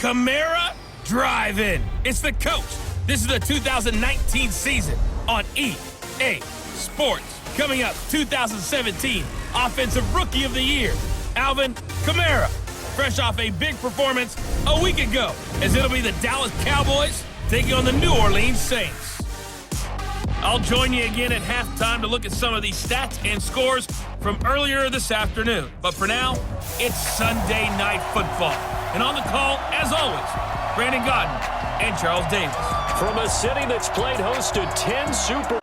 Kamara Drive-In. It's the coach. This is the 2019 season on EA Sports. Coming up, 2017 Offensive Rookie of the Year, Alvin Kamara. Fresh off a big performance a week ago, as it'll be the Dallas Cowboys taking on the New Orleans Saints. I'll join you again at halftime to look at some of these stats and scores from earlier this afternoon. But for now, it's Sunday Night Football. And on the call, as always, Brandon Godden and Charles Davis. From a city that's played host to 10 Super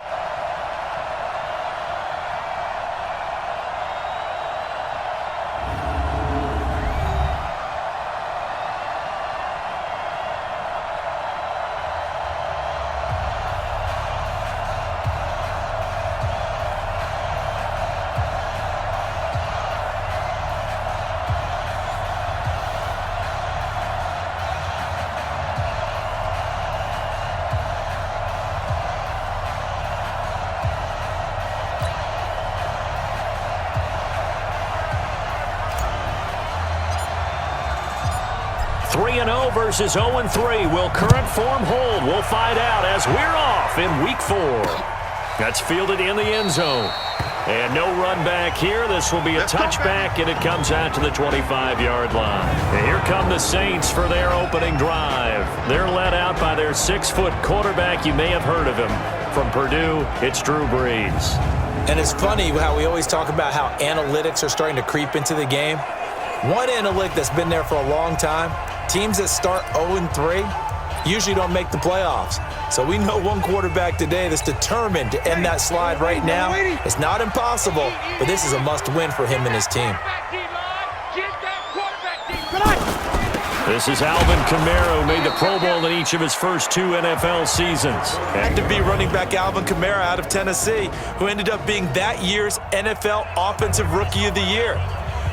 versus 0-3. Will current form hold? We'll find out as we're off in Week 4. That's fielded in the end zone. And no run back here. This will be a touchback, and it comes out to the 25-yard line. And here come the Saints for their opening drive. They're led out by their 6-foot quarterback. You may have heard of him. From Purdue, it's Drew Brees. And it's funny how we always talk about how analytics are starting to creep into the game. One analytic that's been there for a long time, teams that start 0-3 usually don't make the playoffs. So we know one quarterback today that's determined to end that slide right now. It's not impossible, but this is a must-win for him and his team. This is Alvin Kamara, who made the Pro Bowl in each of his first 2 NFL seasons. And to be running back Alvin Kamara out of Tennessee, who ended up being that year's NFL Offensive Rookie of the Year.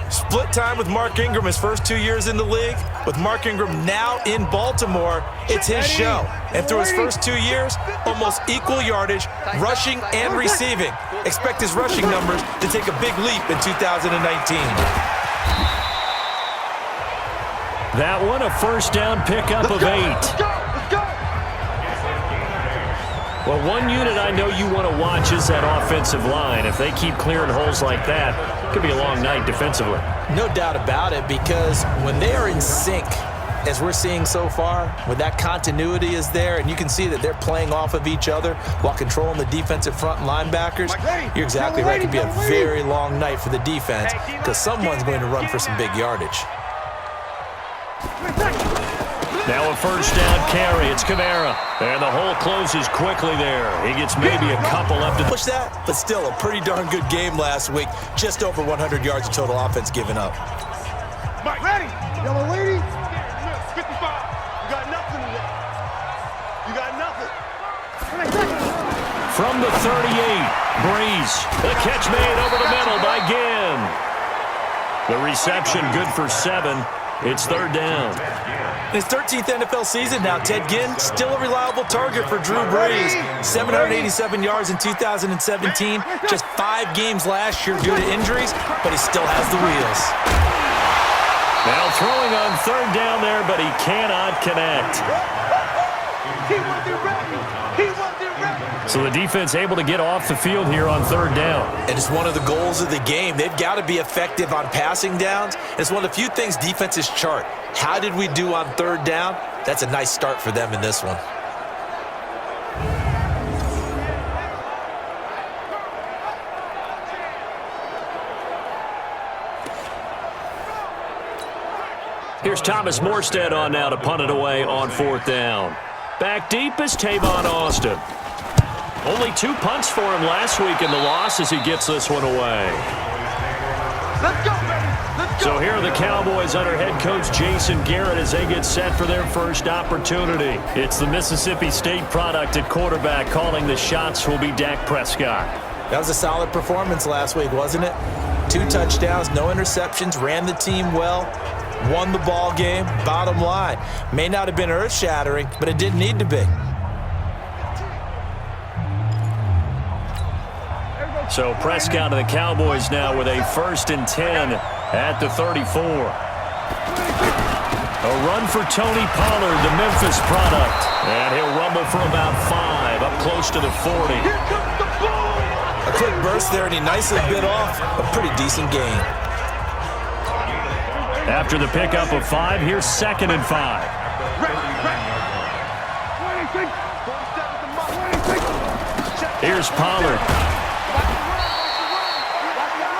Split time with Mark Ingram his first 2 years in the league. With Mark Ingram now in Baltimore, it's his show. And through his first 2 years, almost equal yardage, rushing and receiving. Expect his rushing numbers to take a big leap in 2019. That one, a first down pickup of 8. Well, one unit I know you want to watch is that offensive line. If they keep clearing holes like that, it could be a long night defensively. No doubt about it, because when they are in sync, as we're seeing so far, when that continuity is there, and you can see that they're playing off of each other while controlling the defensive front linebackers, you're exactly right. It could be a very long night for the defense, because someone's going to run for some big yardage. Now a first down carry. It's Kamara. And the hole closes quickly there. He gets maybe a couple up to push that, but still a pretty darn good game last week. Just over 100 yards of total offense given up. Mike, ready? Yellow lady. 55. You got nothing today. You got nothing. From the 38, Brees. The catch made over the middle by Ginn. The reception good for 7. It's third down. In his 13th NFL season now, Ted Ginn, still a reliable target for Drew Brees. 787 yards in 2017, just 5 games last year due to injuries, but he still has the wheels. Now throwing on third down there, but he cannot connect. So the defense able to get off the field here on third down. And it's one of the goals of the game. They've got to be effective on passing downs. It's one of the few things defenses chart. How did we do on third down? That's a nice start for them in this one. Here's Thomas Morstead on now to punt it away on fourth down. Back deep is Tavon Austin. Only 2 punts for him last week in the loss as he gets this one away. Let's go, baby. Let's go. So here are the Cowboys under head coach Jason Garrett as they get set for their first opportunity. It's the Mississippi State product at quarterback. Calling the shots will be Dak Prescott. That was a solid performance last week, wasn't it? 2 touchdowns, no interceptions, ran the team well, won the ball game. Bottom line, may not have been earth-shattering, but it didn't need to be. So Prescott and the Cowboys now with a 1st and 10 at the 34. A run for Tony Pollard, the Memphis product. And he'll rumble for about 5, up close to the 40. A quick burst there, and he nicely bit off a pretty decent gain. After the pickup of 5, here's 2nd and 5. Here's Pollard.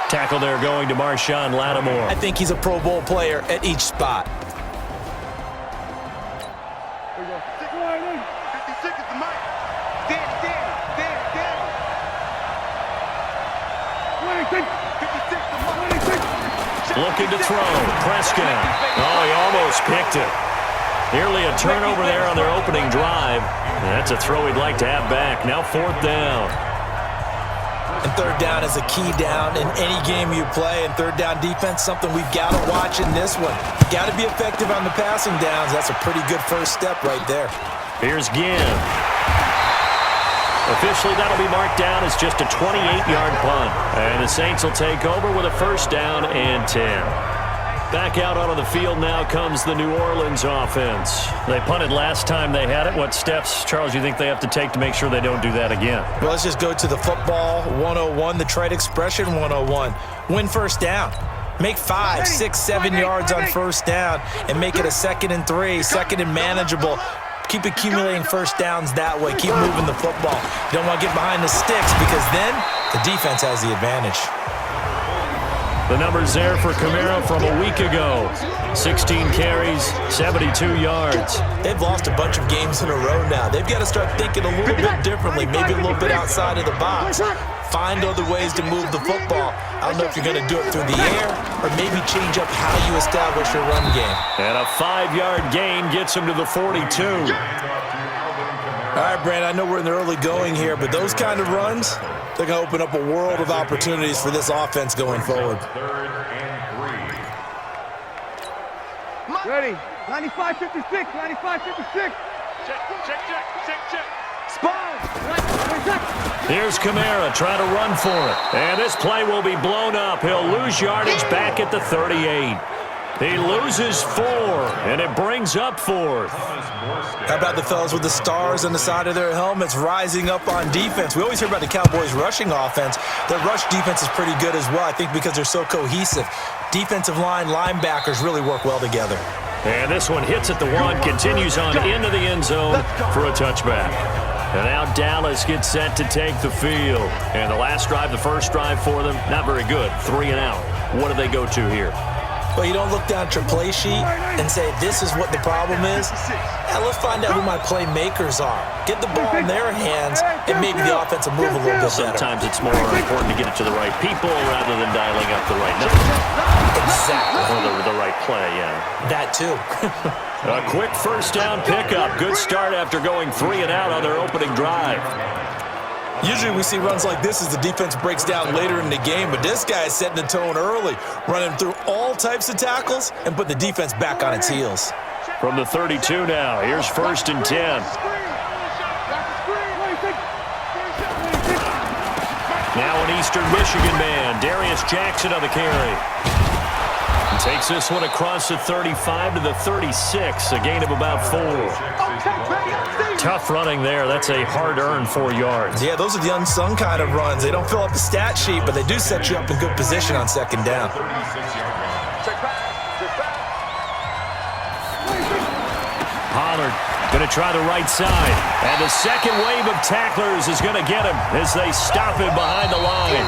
Tackle there going to Marshawn Lattimore. I think he's a Pro Bowl player at each spot. Looking to throw. Prescott. Oh, he almost picked it. Nearly a turnover there on their opening drive. That's a throw he'd like to have back. Now 4th down. And 3rd down is a key down in any game you play. And 3rd down defense, something we've got to watch in this one. Got to be effective on the passing downs. That's a pretty good first step right there. Here's Ginn. Officially, that'll be marked down as just a 28-yard punt. And the Saints will take over with a 1st down and 10. Back out onto the field now comes the New Orleans offense. They punted last time they had it. What steps, Charles, you think they have to take to make sure they don't do that again? Well, let's just go to the football 101, the trade expression 101. Win 1st down. Make 5, 6, 7 yards on 1st down and make it a 2nd and 3, 2nd and manageable. Keep accumulating 1st downs that way. Keep moving the football. You don't want to get behind the sticks because then the defense has the advantage. The numbers there for Kamara from a week ago. 16 carries, 72 yards. They've lost a bunch of games in a row now. They've got to start thinking a little bit differently, maybe a little bit outside of the box. Find other ways to move the football. I don't know if you're going to do it through the air or maybe change up how you establish your run game. And a 5-yard gain gets him to the 42. All right, Brandon, I know we're in the early going here, but those kind of runs, they're going to open up a world of opportunities for this offense going forward. Ready. 95-56, 95-56. Check. Spy. Here's Kamara trying to run for it. And this play will be blown up. He'll lose yardage back at the 38. He loses 4, and it brings up 4th. How about the fellas with the stars on the side of their helmets rising up on defense? We always hear about the Cowboys' rushing offense. Their rush defense is pretty good as well, I think, because they're so cohesive. Defensive line, linebackers really work well together. And this one hits at the 1, continues on into the end zone for a touchback. And now Dallas gets set to take the field. And the last drive, the first drive for them, not very good. 3 and out. What do they go to here? Well, you don't look down at your play sheet and say, this is what the problem is. Now, let's find out who my playmakers are. Get the ball in their hands, and maybe the offense will move a little bit better. Sometimes it's more important to get it to the right people rather than dialing up the right number. Exactly. Or the right play, yeah. That, too. A quick 1st down pickup. Good start after going 3 and out on their opening drive. Usually we see runs like this as the defense breaks down later in the game, but this guy is setting the tone early, running through all types of tackles and put the defense back on its heels. From the 32 now, here's 1st and 10. Now an Eastern Michigan man, Darius Jackson on the carry. And takes this one across the 35 to the 36, a gain of about 4. Tough running there. That's a hard-earned 4 yards. Yeah, those are the unsung kind of runs. They don't fill up the stat sheet, but they do set you up in good position on 2nd down. Pollard going to try the right side. And the second wave of tacklers is going to get him as they stop him behind the line.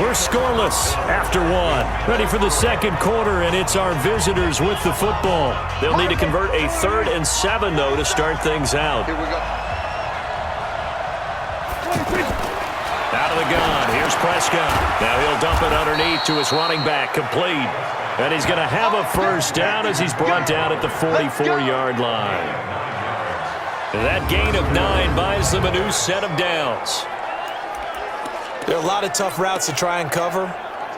We're scoreless after 1. Ready for the 2nd quarter, and it's our visitors with the football. They'll need to convert a 3rd and 7, though, to start things out. Here we go. Out of the gun, here's Prescott. Now he'll dump it underneath to his running back, complete. And he's going to have a 1st down as he's brought down at the 44-yard line. That gain of 9 buys them a new set of downs. There are a lot of tough routes to try and cover.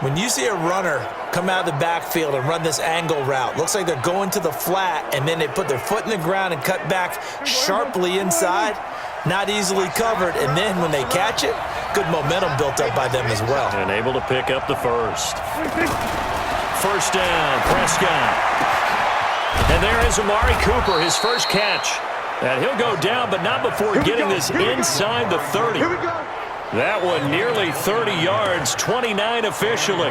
When you see a runner come out of the backfield and run this angle route, looks like they're going to the flat, and then they put their foot in the ground and cut back sharply inside. Not easily covered, and then when they catch it, good momentum built up by them as well. And able to pick up the 1st. 1st down, Prescott. And there is Amari Cooper, his first catch. And he'll go down, but not before getting this inside the 30. Here we go. That one nearly 30 yards, 29 officially.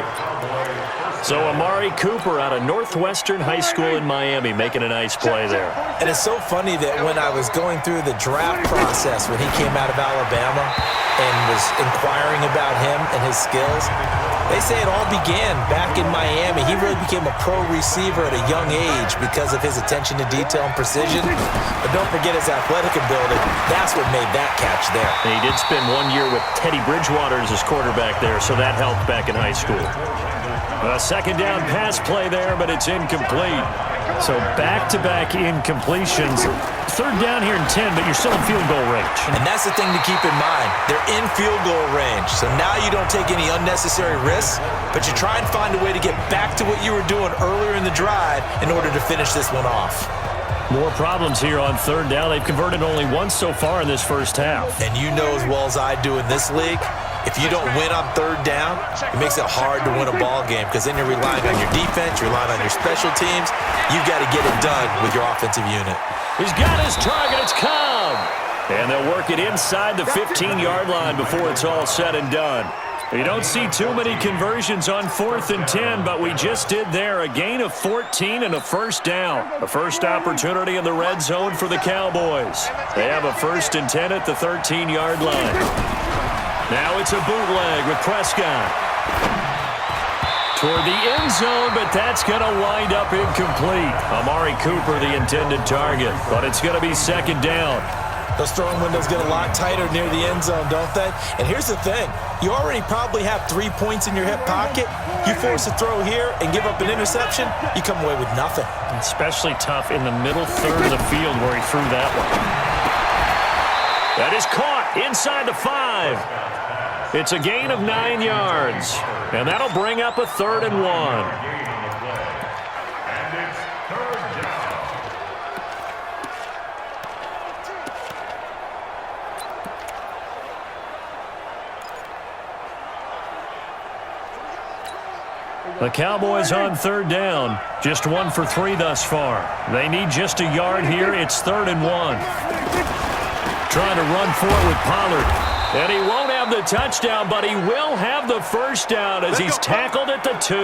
So Amari Cooper out of Northwestern High School in Miami making a nice play there. And it's so funny that when I was going through the draft process when he came out of Alabama and was inquiring about him and his skills, they say it all began back in Miami. He really became a pro receiver at a young age because of his attention to detail and precision. But don't forget his athletic ability. That's what made that catch there. And he did spend 1 year with Teddy Bridgewater as his quarterback there, so that helped back in high school. A second down pass play there, but it's incomplete. So back-to-back incompletions. Third down here in 10, but you're still in field goal range. And that's the thing to keep in mind. They're in field goal range. So now you don't take any unnecessary risks, but you try and find a way to get back to what you were doing earlier in the drive in order to finish this one off. More problems here on third down. They've converted only once so far in this first half. And you know as well as I do in this league, if you don't win on third down, it makes it hard to win a ball game because then you're relying on your defense, you're relying on your special teams. You've got to get it done with your offensive unit. He's got his target. It's Cobb. And they'll work it inside the 15-yard line before it's all said and done. You don't see too many conversions on 4th and 10, but we just did there. A gain of 14 and a first down. A first opportunity in the red zone for the Cowboys. They have a 1st and 10 at the 13-yard line. Now it's a bootleg with Prescott. Toward the end zone, but that's going to wind up incomplete. Amari Cooper, the intended target, but it's going to be second down. Those throwing windows get a lot tighter near the end zone, don't they? And here's the thing. You already probably have 3 points in your hip pocket. You force a throw here and give up an interception, you come away with nothing. Especially tough in the middle third of the field where he threw that one. That is caught inside the 5. It's a gain of 9 yards, and that'll bring up a 3rd and 1. The Cowboys on third down, just 1 for 3 thus far. They need just a yard here. It's 3rd and 1. Trying to run for it with Pollard. And he won't have the touchdown, but he will have the first down as he's tackled at the 2.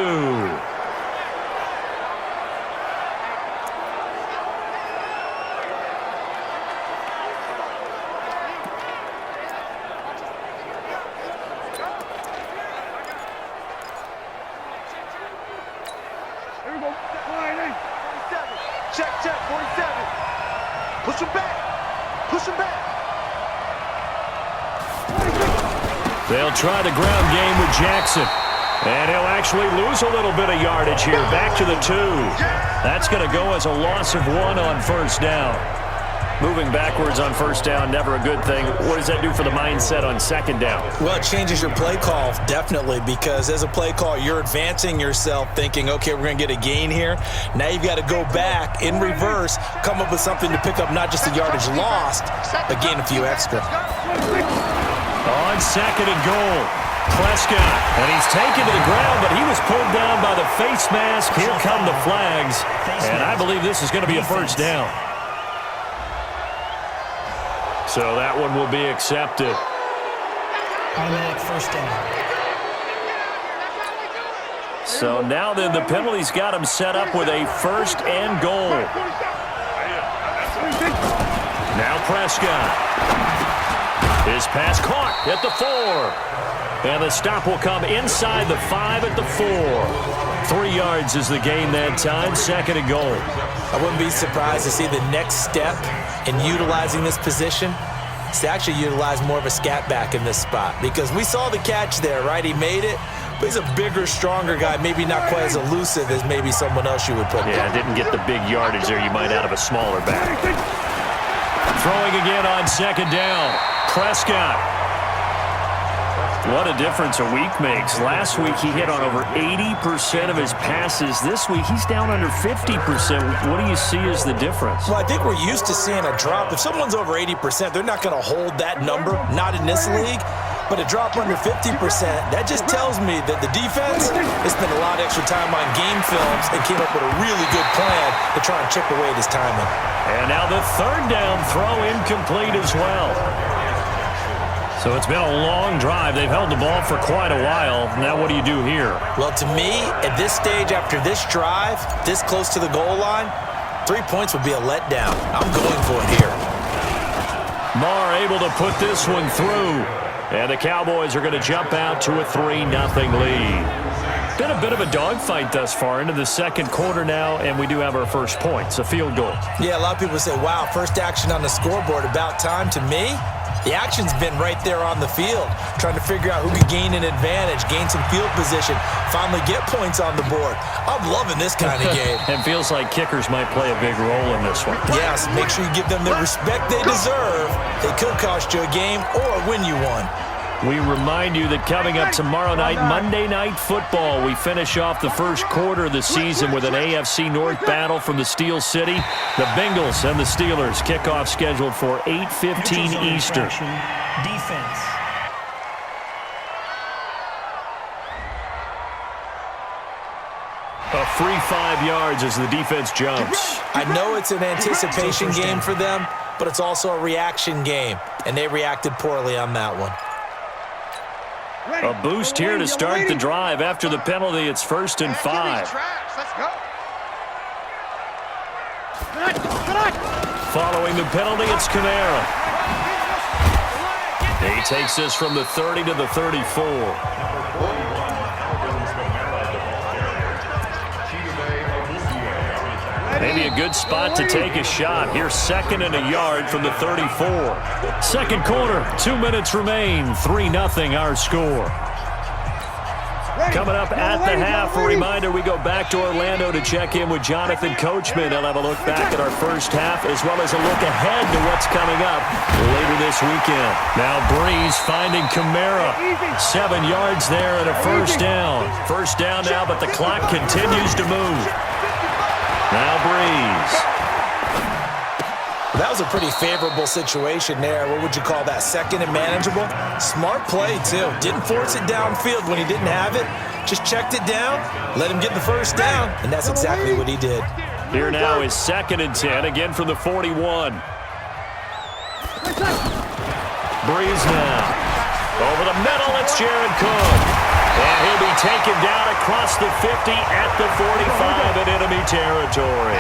Here we go. Line 8. 47. Check, 47. Push him back. Push him back. They'll try the ground game with Jackson. And he'll actually lose a little bit of yardage here. Back to the 2. That's going to go as a loss of 1 on first down. Moving backwards on first down, never a good thing. What does that do for the mindset on second down? Well, it changes your play call, definitely, because as a play call, you're advancing yourself thinking, okay, we're going to get a gain here. Now you've got to go back in reverse, come up with something to pick up not just the yardage lost, but gain a few extra. On second and goal, Prescott. And he's taken to the ground, but he was pulled down by the face mask. Here come the flags. And I believe this is going to be a first down. So that one will be accepted. Automatic first down. So now then the penalty's got him set up with a 1st and goal. Now Prescott. His pass caught at the 4. And the stop will come inside the 5 at the 4. 3 yards is the gain that time, 2nd and goal. I wouldn't be surprised to see the next step in utilizing this position is to actually utilize more of a scat back in this spot. Because we saw the catch there, right? He made it, but he's a bigger, stronger guy, maybe not quite as elusive as maybe someone else you would put there. Didn't get the big yardage there you might out of a smaller back. Throwing again on second down. Prescott. What a difference a week makes. Last week he hit on over 80% of his passes. This week he's down under 50%. What do you see as the difference? Well, I think we're used to seeing a drop. If someone's over 80%, they're not going to hold that number, not in this league. but a drop under 50%, that just tells me that the defense has spent a lot of extra time on game films and came up with a really good plan to try and chip away at his timing. And now the third down throw incomplete as well. So it's been a long drive. They've held the ball for quite a while. Now what do you do here? Well, to me, at this stage after this drive, this close to the goal line, 3 points would be a letdown. I'm going for it here. Marr able to put this one through. And the Cowboys are going to jump out to a 3-0 lead. Been a bit of a dogfight thus far into the second quarter now, and we do have our first points, a field goal. Yeah, a lot of people say, wow, first action on the scoreboard, about time. To me, the action's been right there on the field, trying to figure out who can gain an advantage, gain some field position, finally get points on the board. I'm loving this kind of game. And feels like kickers might play a big role in this one. Yes, make sure you give them the respect they deserve. They could cost you a game or win you one. We remind you that coming up tomorrow night, Monday Night Football, we finish off the first quarter of the season with an AFC North battle from the Steel City. The Bengals and the Steelers kickoff scheduled for 8:15 Eastern. Defense. A free 5 yards as the defense jumps. I know it's an anticipation game for them, but it's also a reaction game, and they reacted poorly on that one. A boost here to start the drive. After the penalty, it's 1st and 5. Following the penalty, it's Kamara. He takes this from the 30 to the 34. Maybe a good spot to take a shot. Here's 2nd and a yard from the 34. Second quarter, 2 minutes remain. 3-0 our score. Coming up at the half, a reminder we go back to Orlando to check in with Jonathan Coachman. He'll have a look back at our first half as well as a look ahead to what's coming up later this weekend. Now Breeze finding Kamara. 7 yards there and a first down. First down now, but the clock continues to move. Now Breeze. That was a pretty favorable situation there. What would you call that? 2nd and manageable? Smart play, too. Didn't force it downfield when he didn't have it. Just checked it down, let him get the first down, and that's exactly what he did. Here now is 2nd and 10, again from the 41. Breeze now. Over the middle, it's Jared Cook. And he'll be taken down across the 50 at the 45 in enemy territory.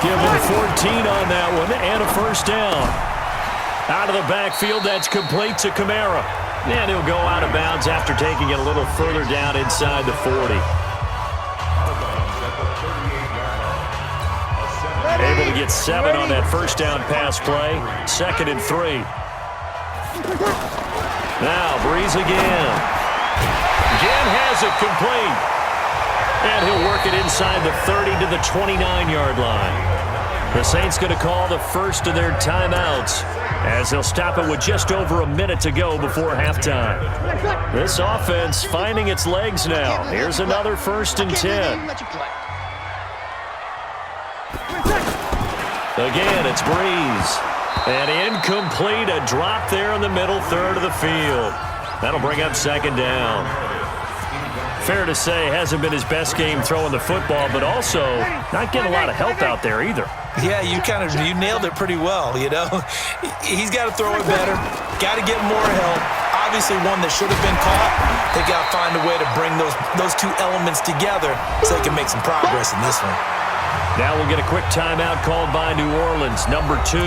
Give him 14 on that one and a first down. Out of the backfield, that's complete to Kamara. And he'll go out of bounds after taking it a little further down inside the 40. Able to get 7 on that first down pass play. 2nd and 3. Now Breeze again. Again has it complete. And he'll work it inside the 30 to the 29-yard line. The Saints going to call the first of their timeouts as they'll stop it with just over a minute to go before halftime. This offense finding its legs now. Here's another 1st and 10. Again, it's Breeze. And incomplete, a drop there in the middle third of the field. That'll bring up 2nd down. Fair to say, hasn't been his best game throwing the football, but also not getting a lot of help out there either. Yeah, you nailed it pretty well, you know. He's got to throw it better, got to get more help. Obviously one that should have been caught. They got to find a way to bring those two elements together so they can make some progress in this one. Now we'll get a quick timeout called by New Orleans, number 2.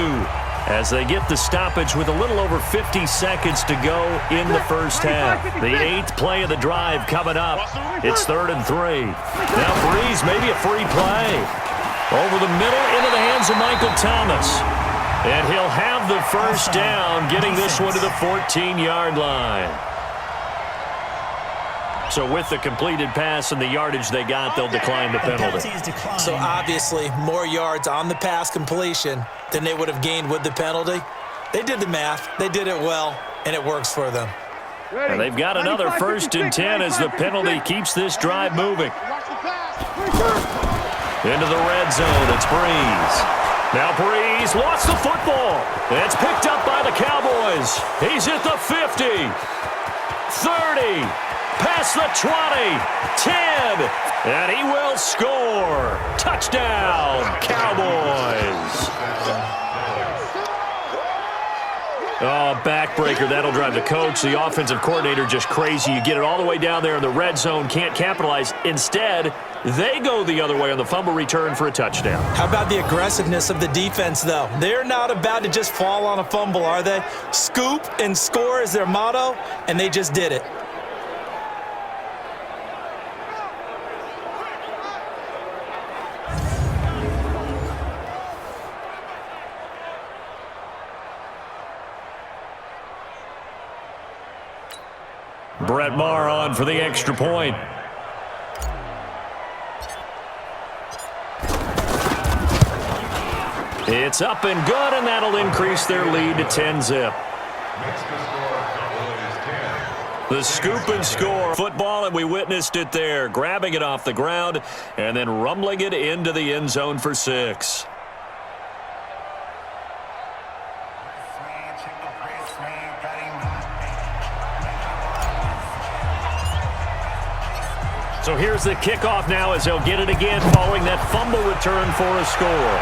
As they get the stoppage with a little over 50 seconds to go in the first half. The 8th play of the drive coming up. It's 3rd and 3. Now Breeze, maybe a free play. Over the middle, into the hands of Michael Thomas. And he'll have the first down, getting this one to the 14-yard line. So with the completed pass and the yardage they got, they'll decline the penalty. So obviously, more yards on the pass completion than they would have gained with the penalty. They did the math. They did it well, and it works for them. And they've got another 1st and 10 as the penalty keeps this drive moving. Into the red zone, it's Breeze. Now Breeze lost the football. It's picked up by the Cowboys. He's at the 50. 30, past the 20, 10, and he will score. Touchdown, Cowboys. Oh, backbreaker. That'll drive the coach, the offensive coordinator, just crazy. You get it all the way down there in the red zone, can't capitalize. Instead, they go the other way on the fumble return for a touchdown. How about the aggressiveness of the defense, though? They're not about to just fall on a fumble, are they? Scoop and score is their motto, and they just did it. Brett Maher on for the extra point. It's up and good, and that'll increase their lead to 10-zip. The scoop and score football, and we witnessed it there, grabbing it off the ground and then rumbling it into the end zone for 6. So here's the kickoff now as they'll get it again following that fumble return for a score.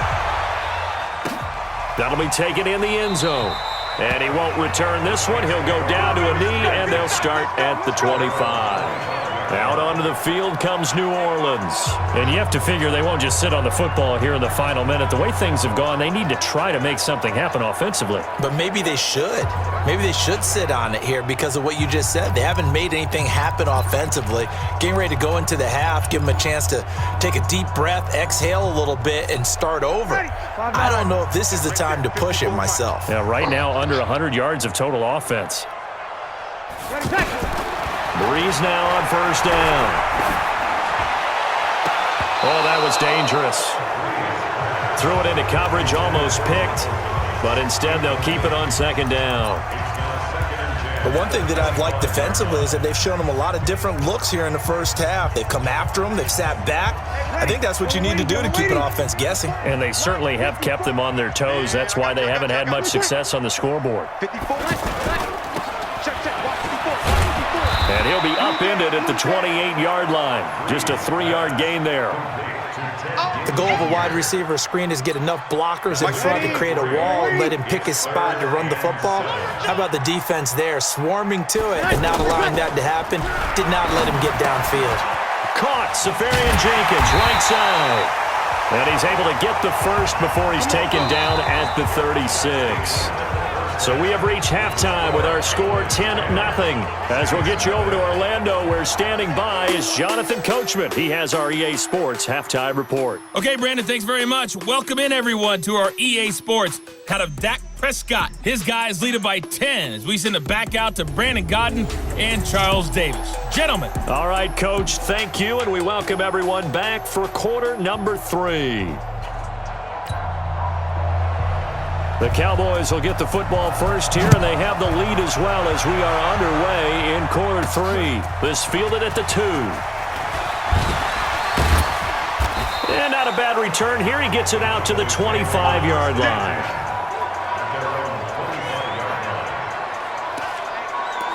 That'll be taken in the end zone. And he won't return this one. He'll go down to a knee, and they'll start at the 25. Out onto the field comes New Orleans. And you have to figure they won't just sit on the football here in the final minute. The way things have gone, they need to try to make something happen offensively. But maybe they should. Maybe they should sit on it here because of what you just said. They haven't made anything happen offensively. Getting ready to go into the half, give them a chance to take a deep breath, exhale a little bit, and start over. I don't know if this is the time to push it myself. Yeah, right now under 100 yards of total offense. Breeze now on first down. Oh, that was dangerous. Threw it into coverage, almost picked, but instead they'll keep it on second down. But one thing that I've liked defensively is that they've shown them a lot of different looks here in the first half. They've come after them. They've sat back. I think that's what you need to do to keep an offense guessing. And they certainly have kept them on their toes. That's why they haven't had much success on the scoreboard. And he'll be upended at the 28-yard line. Just a 3-yard gain there. The goal of a wide receiver screen is get enough blockers in front to create a wall and let him pick his spot to run the football. How about the defense there, swarming to it and not allowing that to happen? Did not let him get downfield. Caught, Safarian Jenkins, right side. And he's able to get the first before he's taken down at the 36. So we have reached halftime with our score 10-0. As we'll get you over to Orlando, where standing by is Jonathan Coachman. He has our EA Sports halftime report. Okay, Brandon, thanks very much. Welcome in, everyone, to our EA Sports. Out of Dak Prescott. His guys lead it by 10 as we send it back out to Brandon Godden and Charles Davis. Gentlemen. All right, Coach, thank you, and we welcome everyone back for quarter number 3. The Cowboys will get the football first here, and they have the lead as well as we are underway in quarter 3. This fielded at the 2. And not a bad return here. He gets it out to the 25-yard line.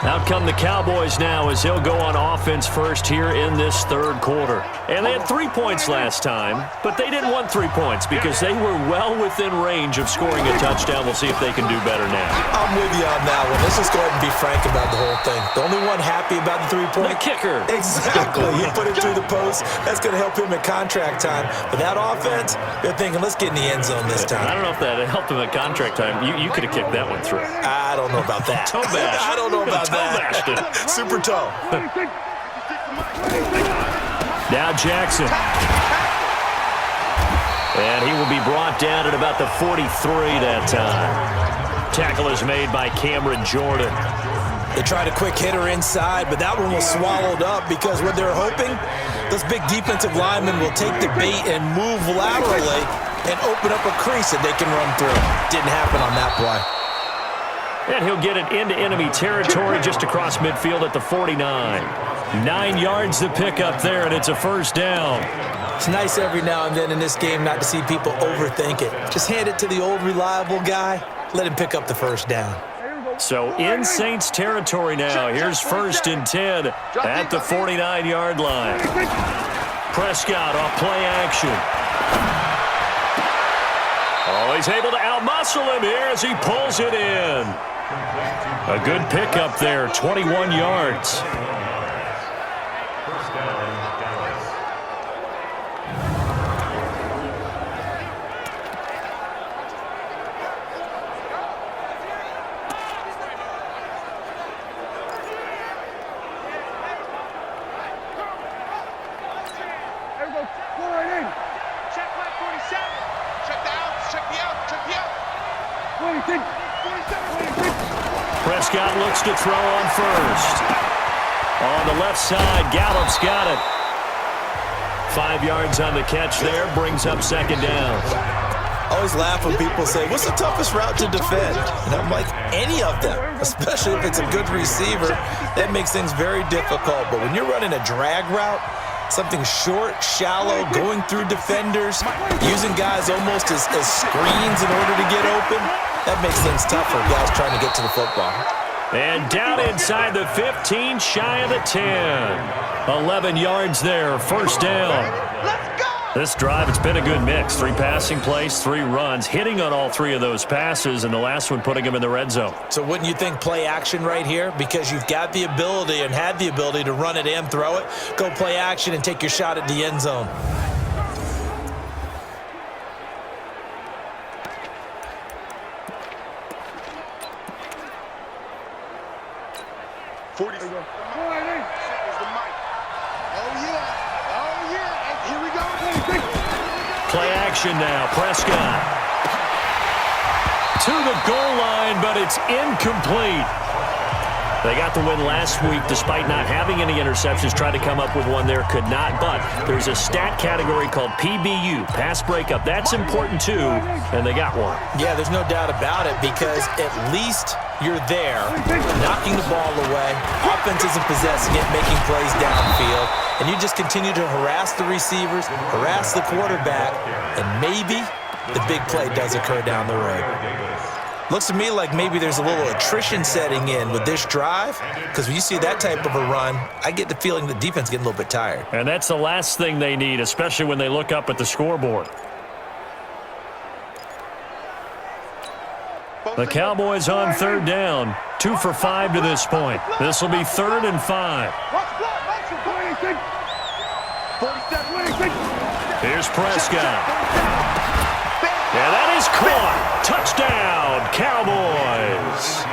Out come the Cowboys now as they'll go on offense first here in this third quarter. And they had 3 points last time, but they didn't want 3 points because they were well within range of scoring a touchdown. We'll see if they can do better now. I'm with you on that one. Let's just go ahead and be frank about the whole thing. The only one happy about the 3-point? The kicker. Exactly. He put it through the post. That's going to help him at contract time. But that offense, they're thinking, let's get in the end zone this time. I don't know if that helped him at contract time. You could have kicked that one through. I don't know about that. Toe bash. I don't know about that. Super toe. Now Jackson. And he will be brought down at about the 43 that time. Tackle is made by Cameron Jordan. They tried a quick hitter inside, but that one was swallowed up because what they're hoping, those big defensive linemen will take the bait and move laterally and open up a crease that they can run through. Didn't happen on that play. And he'll get it into enemy territory just across midfield at the 49. 9 yards to pick up there, and it's a first down. It's nice every now and then in this game not to see people overthink it. Just hand it to the old reliable guy. Let him pick up the first down. So in Saints territory now. Here's 1st and 10 at the 49-yard line. Prescott off play action. Oh, he's able to outmuscle him here as he pulls it in. A good pickup there, 21 yards. Prescott looks to throw on 1st. On the left side, Gallup's got it. 5 yards on the catch there, brings up 2nd down. I always laugh when people say, what's the toughest route to defend? And I'm like, any of them, especially if it's a good receiver. That makes things very difficult. But when you're running a drag route, something short, shallow, going through defenders, using guys almost as screens in order to get open, that makes things tough for guys trying to get to the football. And down inside the 15, shy of the 10. 11 yards there, 1st down. This drive, it's been a good mix. 3 passing plays, 3 runs, hitting on all 3 of those passes, and the last one putting him in the red zone. So wouldn't you think play action right here? Because you've got the ability and had the ability to run it and throw it. Go play action and take your shot at the end zone. Play action now, Prescott. To the goal line, but it's incomplete. They got the win last week despite not having any interceptions. Tried to come up with one there, could not. But there's a stat category called PBU, pass breakup. That's important too, and they got one. Yeah, there's no doubt about it because at least you're there, knocking the ball away. Offense isn't possessing it, making plays downfield. And you just continue to harass the receivers, harass the quarterback, and maybe the big play does occur down the road. Looks to me like maybe there's a little attrition setting in with this drive, because when you see that type of a run, I get the feeling the defense getting a little bit tired. And that's the last thing they need, especially when they look up at the scoreboard. The Cowboys on 3rd down, 2 for 5 to this point. This will be 3rd and 5. Here's Prescott. Yeah, that is caught. Touchdown, Cowboys.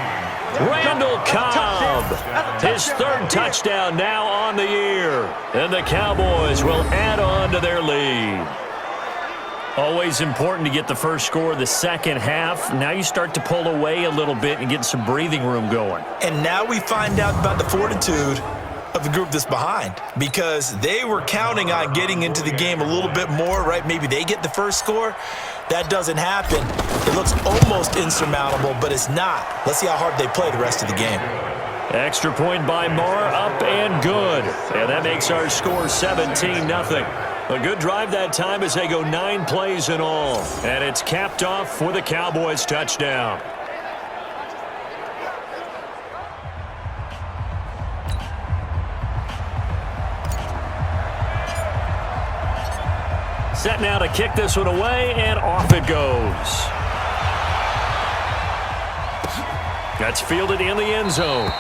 Randall Cobb, his 3rd touchdown now on the year. And the Cowboys will add on to their lead. Always important to get the first score of the second half. Now you start to pull away a little bit and get some breathing room going. And now we find out about the fortitude of the group that's behind, because they were counting on getting into the game a little bit more, right? Maybe they get the first score. That doesn't happen. It looks almost insurmountable, but it's not. Let's see how hard they play the rest of the game. Extra point by Marr, up and good. And that makes our score 17-0. A good drive that time as they go 9 plays in all. And it's capped off with a Cowboys touchdown. Set now to kick this one away, and off it goes. That's fielded in the end zone.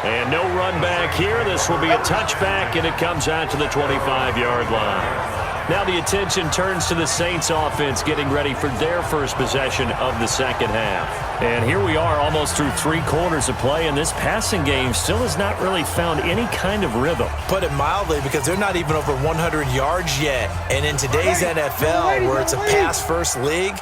And no run back here. This will be a touchback, and it comes out to the 25-yard line. Now the attention turns to the Saints offense getting ready for their first possession of the second half. And here we are almost through 3 quarters of play, and this passing game still has not really found any kind of rhythm. Put it mildly, because they're not even over 100 yards yet. And in today's NFL, where it's a pass-first league,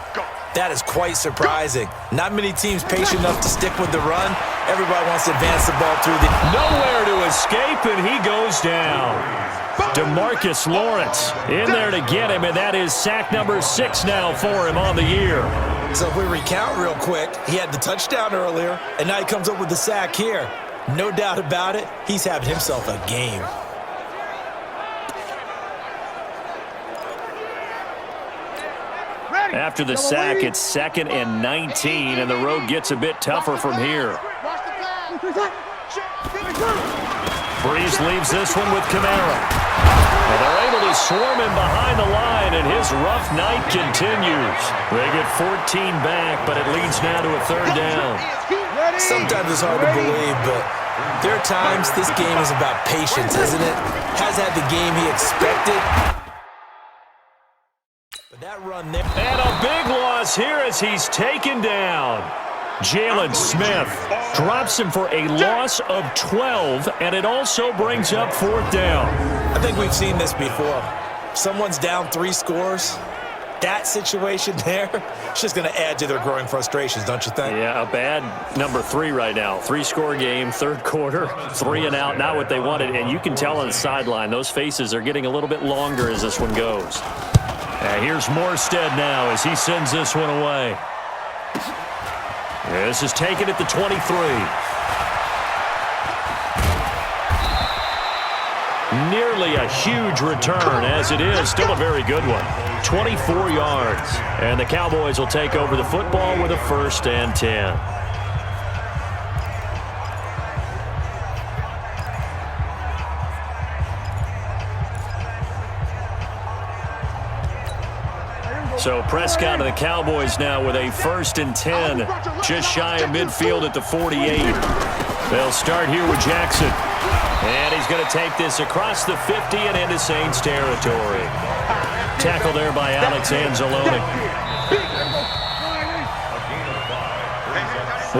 that is quite surprising. Not many teams patient enough to stick with the run. Everybody wants to advance the ball through the... Nowhere to escape, and he goes down. DeMarcus Lawrence in there to get him, and that is sack number 6 now for him on the year. So if we recount real quick, he had the touchdown earlier, and now he comes up with the sack here. No doubt about it, he's having himself a game. After the sack, it's 2nd and 19, and the road gets a bit tougher from here. Breeze leaves this one with Kamara. And they're able to swarm him behind the line, and his rough night continues. They get 14 back, but it leads now to a third down. Sometimes it's hard to believe, but there are times this game is about patience, isn't it? Has had the game he expected. But that run there. And a big loss here as he's taken down. Jalen Smith drops him for a loss of 12, and it also brings up fourth down. I think we've seen this before. Someone's down 3 scores. That situation there, it's just going to add to their growing frustrations, don't you think? Yeah, a bad number 3 right now. 3-score game, third quarter, 3 and out, not what they wanted. And you can tell on the sideline, those faces are getting a little bit longer as this one goes. And here's Morstead now as he sends this one away. This is taken at the 23. Nearly a huge return, as it is still a very good one. 24 yards. And the Cowboys will take over the football with a 1st and 10. So Prescott and the Cowboys now with a 1st and 10, just shy of midfield at the 48. They'll start here with Jackson. And he's going to take this across the 50 and into Saints territory. Tackle there by Alex Anzalone.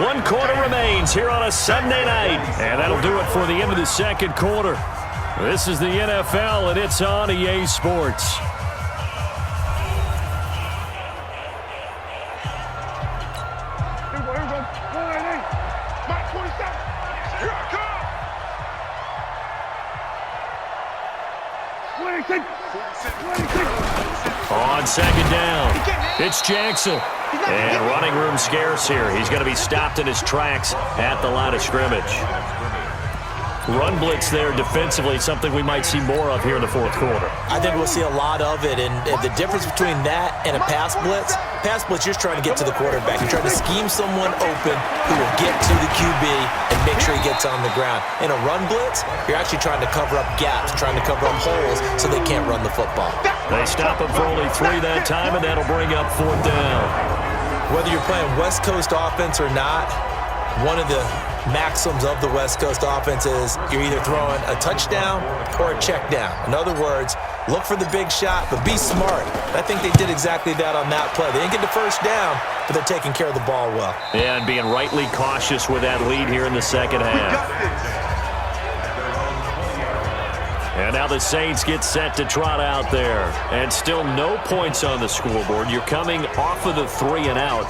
1 quarter remains here on a Sunday night. And that'll do it for the end of the second quarter. This is the NFL, and it's on EA Sports. On second down, it's Jackson. And running room scarce here. He's going to be stopped in his tracks at the line of scrimmage. Run blitz there defensively, something we might see more of here in the fourth quarter. I think we'll see a lot of it, and the difference between that and a pass blitz, you're just trying to get to the quarterback. You're trying to scheme someone open who will get to the QB and make sure he gets on the ground. In a run blitz, you're actually trying to cover up gaps, trying to cover up holes so they can't run the football. They stop him for only 3 that time, and that'll bring up fourth down. Whether you're playing West Coast offense or not, one of the maxims of the West Coast offense is you're either throwing a touchdown or a check down. In other words, look for the big shot, but be smart. I think they did exactly that on that play. They didn't get the first down, but they're taking care of the ball well. Yeah, and being rightly cautious with that lead here in the second half. And now the Saints get set to trot out there. And still no points on the scoreboard. You're coming off of the 3 and out.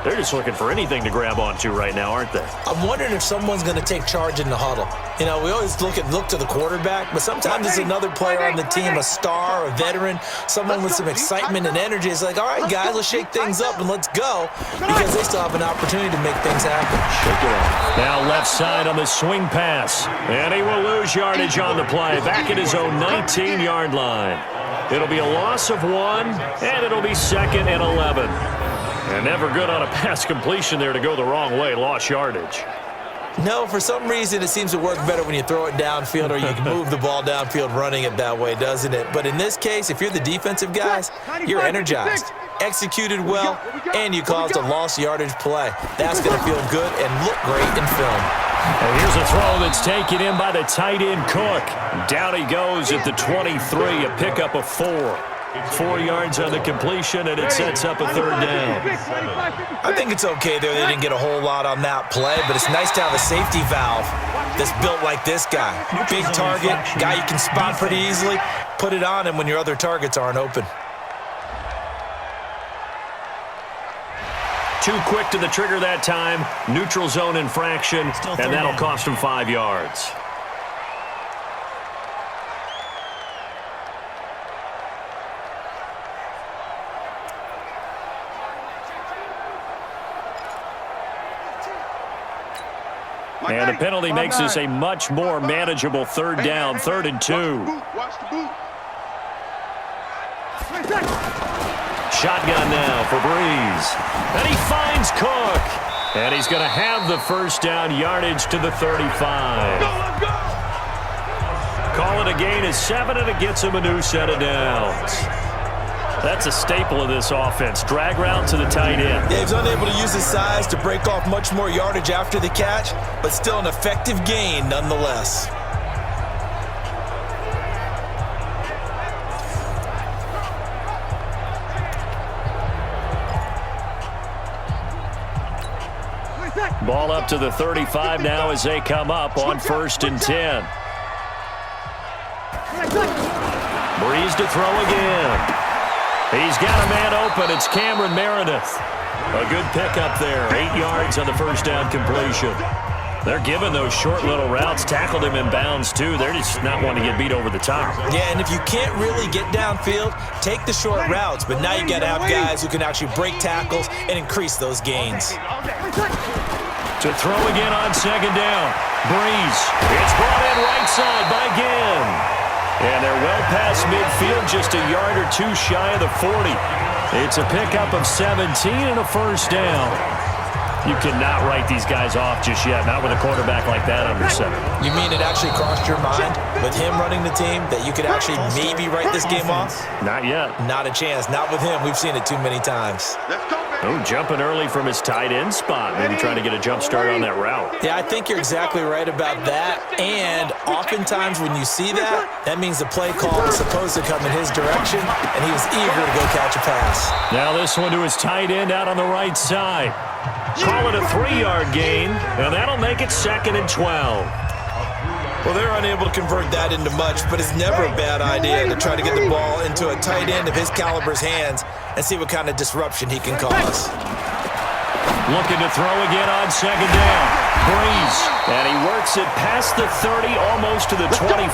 They're just looking for anything to grab onto right now, aren't they? I'm wondering if someone's going to take charge in the huddle. You know, we always look to the quarterback, but sometimes it's another player on the team, a star, a veteran, someone with some excitement and energy. It's like, all right, guys, let's shake things up and let's go, because they still have an opportunity to make things happen. Shake it up. Now left side on the swing pass, and he will lose yardage on the play, back at his own 19-yard line. It'll be a loss of 1, and it'll be 2nd and 11. And never good on a pass completion there to go the wrong way. Lost yardage. No, for some reason it seems to work better when you throw it downfield or you can move the ball downfield running it that way, doesn't it? But in this case, if you're the defensive guys, you're energized, executed well, and you caused a lost yardage play. That's going to feel good and look great in film. And here's a throw that's taken in by the tight end Cook. Down he goes at the 23, a pickup of 4. 4 yards on the completion, and it sets up a third down. I think it's okay there. They didn't get a whole lot on that play, but it's nice to have a safety valve that's built like this guy. Big target, guy you can spot pretty easily. Put it on him when your other targets aren't open. Too quick to the trigger that time. Neutral zone infraction, and that'll cost him 5 yards. And the penalty makes this a much more manageable third down, 3rd and 2. Shotgun now for Breeze. And he finds Cook. And he's going to have the first down, yardage to the 35. Call it a gain of 7, and it gets him a new set of downs. That's a staple of this offense. Drag route to the tight end. Yeah, he's unable to use his size to break off much more yardage after the catch, but still an effective gain nonetheless. Ball up to the 35 now as they come up on 1st and 10. Breeze to throw again. He's got a man open. It's Cameron Meredith. A good pickup there. 8 yards on the first down completion. They're giving those short little routes. Tackled him in bounds, too. They're just not wanting to get beat over the top. Yeah, and if you can't really get downfield, take the short routes. But now you got to have guys who can actually break tackles and increase those gains. To throw again on 2nd down. Breeze. It's brought in right side by Ginn. And they're well past midfield, just a yard or 2 shy of the 40. It's a pickup of 17 and a first down. You cannot write these guys off just yet, not with a quarterback like that under center. You mean it actually crossed your mind with him running the team that you could actually maybe write this game off? Not yet. Not a chance. Not with him. We've seen it too many times. Oh, jumping early from his tight end spot. Maybe trying to get a jump start on that route. Yeah, I think you're exactly right about that. And oftentimes when you see that, that means the play call is supposed to come in his direction, and he was eager to go catch a pass. Now this one to his tight end out on the right side. Call it a 3-yard gain, and that'll make it 2nd and 12. Well, they're unable to convert that into much, but it's never a bad idea to try to get the ball into a tight end of his caliber's hands and see what kind of disruption he can cause. Looking to throw again on 2nd down. Breeze, and he works it past the 30, almost to the 25.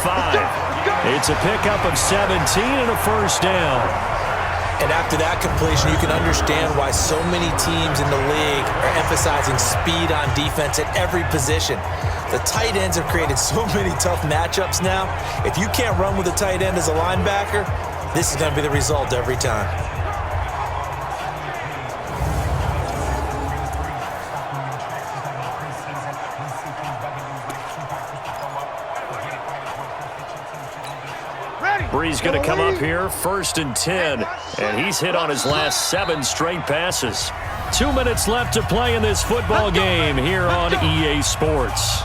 It's a pickup of 17 and a first down. And after that completion, you can understand why so many teams in the league are emphasizing speed on defense at every position. The tight ends have created so many tough matchups now. If you can't run with a tight end as a linebacker, this is going to be the result every time. Breeze going to come up here, 1st and 10, and he's hit on his last 7 straight passes. 2 minutes left to play in this football game here on EA Sports.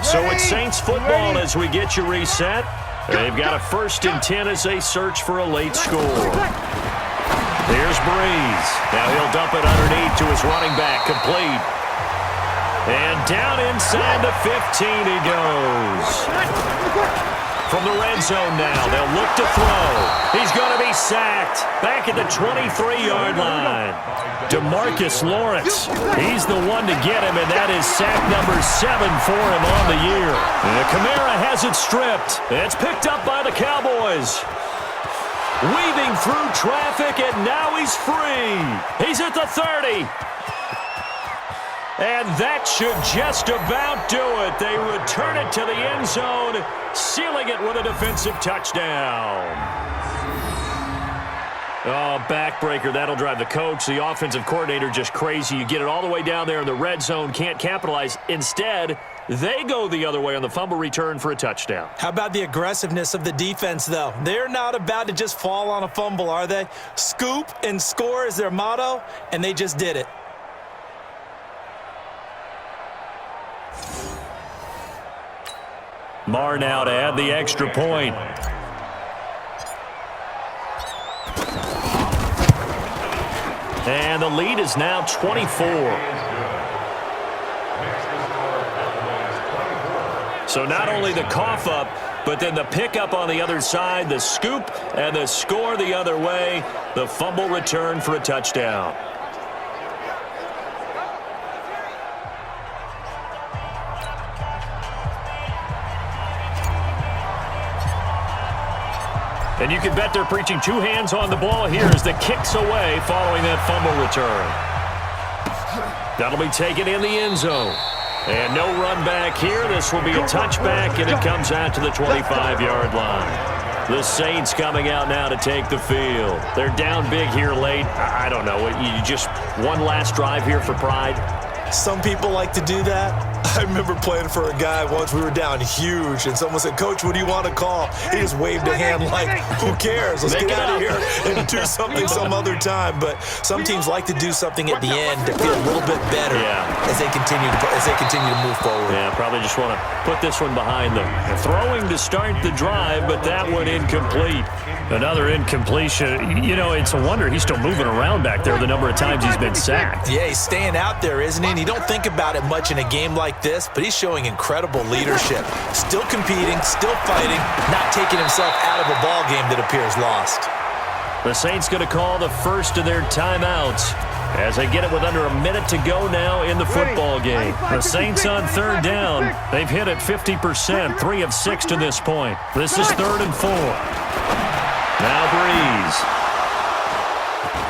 So it's Saints football as we get you reset. They've got a 1st and 10 as they search for a late score. Here's Breeze. Now he'll dump it underneath to his running back, complete. And down inside the 15 he goes. From the red zone now, they'll look to throw. He's going to be sacked. Back at the 23-yard line. DeMarcus Lawrence, he's the one to get him, and that is sack number 7 for him on the year. And Kamara has it stripped. It's picked up by the Cowboys. Weaving through traffic, and now he's free. He's at the 30. And that should just about do it. They return it to the end zone, sealing it with a defensive touchdown. Oh, backbreaker. That'll drive the coach, the offensive coordinator, just crazy. You get it all the way down there in the red zone, can't capitalize. Instead, they go the other way on the fumble return for a touchdown. How about the aggressiveness of the defense, though? They're not about to just fall on a fumble, are they? Scoop and score is their motto, and they just did it. Marr now to add the extra point. And the lead is now 24. So not only the cough up, but then the pickup on the other side, the scoop, and the score the other way, the fumble return for a touchdown. And you can bet they're preaching 2 hands on the ball here as the kick's away following that fumble return. That'll be taken in the end zone. And no run back here. This will be a touchback, and it comes out to the 25-yard line. The Saints coming out now to take the field. They're down big here late. I don't know. You just one last drive here for pride? Some people like to do that. I remember playing for a guy once. We were down huge, and someone said, "Coach, what do you want to call?" He just waved a hand like, "Who cares? Let's get out of here and do something some other time." But some teams like to do something at the end to feel a little bit better as they continue to move forward. Yeah, probably just want to put this one behind them. Throwing to start the drive, but that one incomplete. Another incompletion. You know, it's a wonder he's still moving around back there the number of times he's been sacked. Yeah, he's staying out there, isn't he? And you don't think about it much in a game like this, but he's showing incredible leadership. Still competing, still fighting, not taking himself out of a ball game that appears lost. The Saints going to call the first of their timeouts as they get it with under a minute to go now in the football game. The Saints on third down. They've hit it 50%, 3 of 6 to this point. This is 3rd and 4. Now Breeze.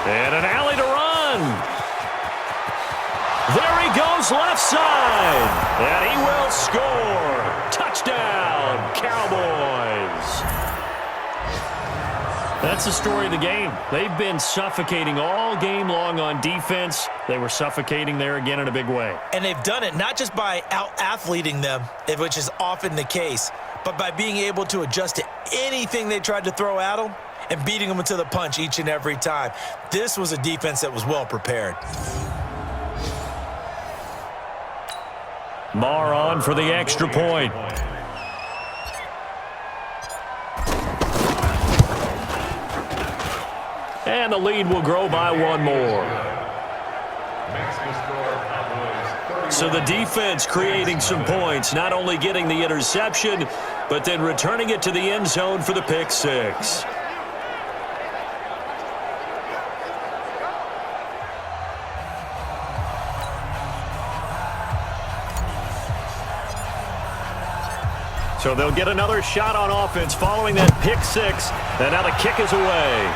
And an alley to run. There he goes left side. And he will score. Touchdown, Cowboys. That's the story of the game. They've been suffocating all game long on defense. They were suffocating there again in a big way. And they've done it not just by out-athleting them, which is often the case, but by being able to adjust to anything they tried to throw at them and beating them to the punch each and every time. This was a defense that was well prepared. Marr on for the extra point. And the lead will grow by 1 more. So the defense creating some points, not only getting the interception, but then returning it to the end zone for the pick 6. So they'll get another shot on offense following that pick 6. And now the kick is away.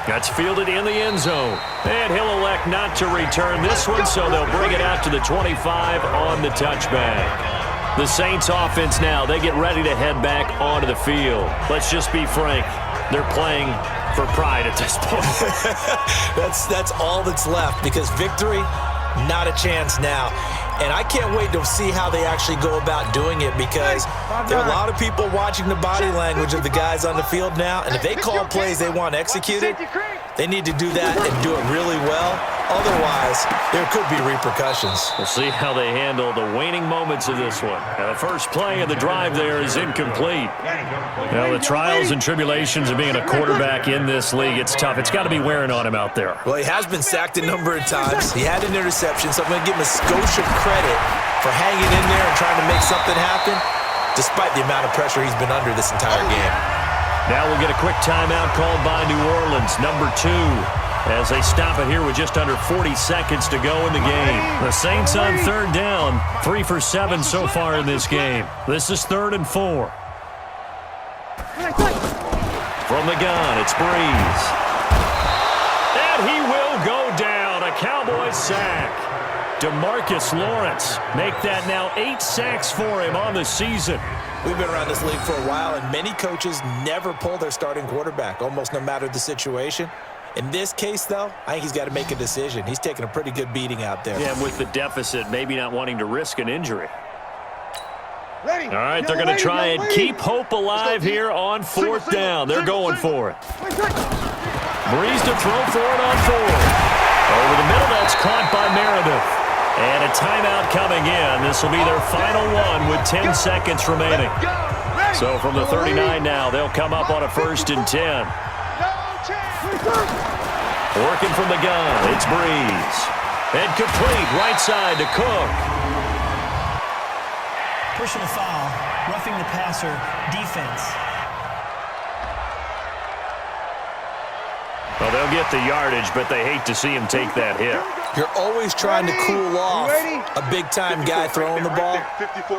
That's fielded in the end zone. And he'll elect not to return this one, so they'll bring it out to the 25 on the touchback. The Saints offense now, they get ready to head back onto the field. Let's just be frank. They're playing for pride at this point. That's all that's left, because victory, not a chance now. And I can't wait to see how they actually go about doing it, because there are a lot of people watching the body language of the guys on the field now, and if they call plays they want executed, they need to do that and do it really well. Otherwise, there could be repercussions. We'll see how they handle the waning moments of this one. Now, the first play of the drive there is incomplete. Now, the trials and tribulations of being a quarterback in this league, it's tough. It's got to be wearing on him out there. Well, he has been sacked a number of times. He had an interception, so I'm going to give him a skosh of credit for hanging in there and trying to make something happen, despite the amount of pressure he's been under this entire game. Now we'll get a quick timeout called by New Orleans, number 2. As they stop it here with just under 40 seconds to go in the game. The Saints on third down, 3 for 7 so far in this game. This is 3rd and 4. From the gun, it's Breeze. And he will go down, a Cowboys sack. DeMarcus Lawrence make that now 8 sacks for him on the season. We've been around this league for a while, and many coaches never pull their starting quarterback, almost no matter the situation. In this case, though, I think he's got to make a decision. He's taking a pretty good beating out there. Yeah, with the deficit, maybe not wanting to risk an injury. All right, they're going to try and keep hope alive here on 4th down. They're going for it. Breeze to throw for it on 4th. Over the middle, that's caught by Meredith. And a timeout coming in. This will be their final one with 10 seconds remaining. So from the 39 now, they'll come up on a 1st and 10. Working from the gun, it's Breeze. And complete, right side to Cook. Personal foul, roughing the passer, defense. Well, they'll get the yardage, but they hate to see him take that hit. You're always trying to cool off a big-time guy throwing the ball,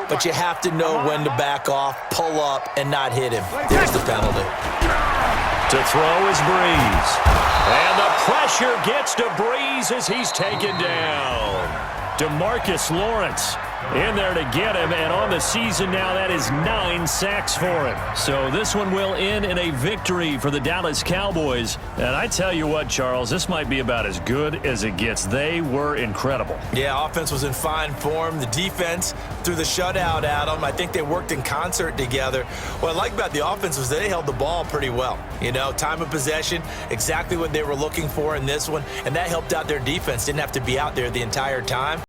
but you have to know when to back off, pull up, and not hit him. There's the penalty. To throw is Breeze. And the pressure gets to Breeze as he's taken down. DeMarcus Lawrence in there to get him, and on the season now, that is 9 sacks for him. So this one will end in a victory for the Dallas Cowboys. And I tell you what, Charles, this might be about as good as it gets. They were incredible. Yeah, offense was in fine form. The defense threw the shutout at them. I think they worked in concert together. What I like about the offense was they held the ball pretty well. You know, time of possession, exactly what they were looking for in this one, and that helped out their defense. Didn't have to be out there the entire time.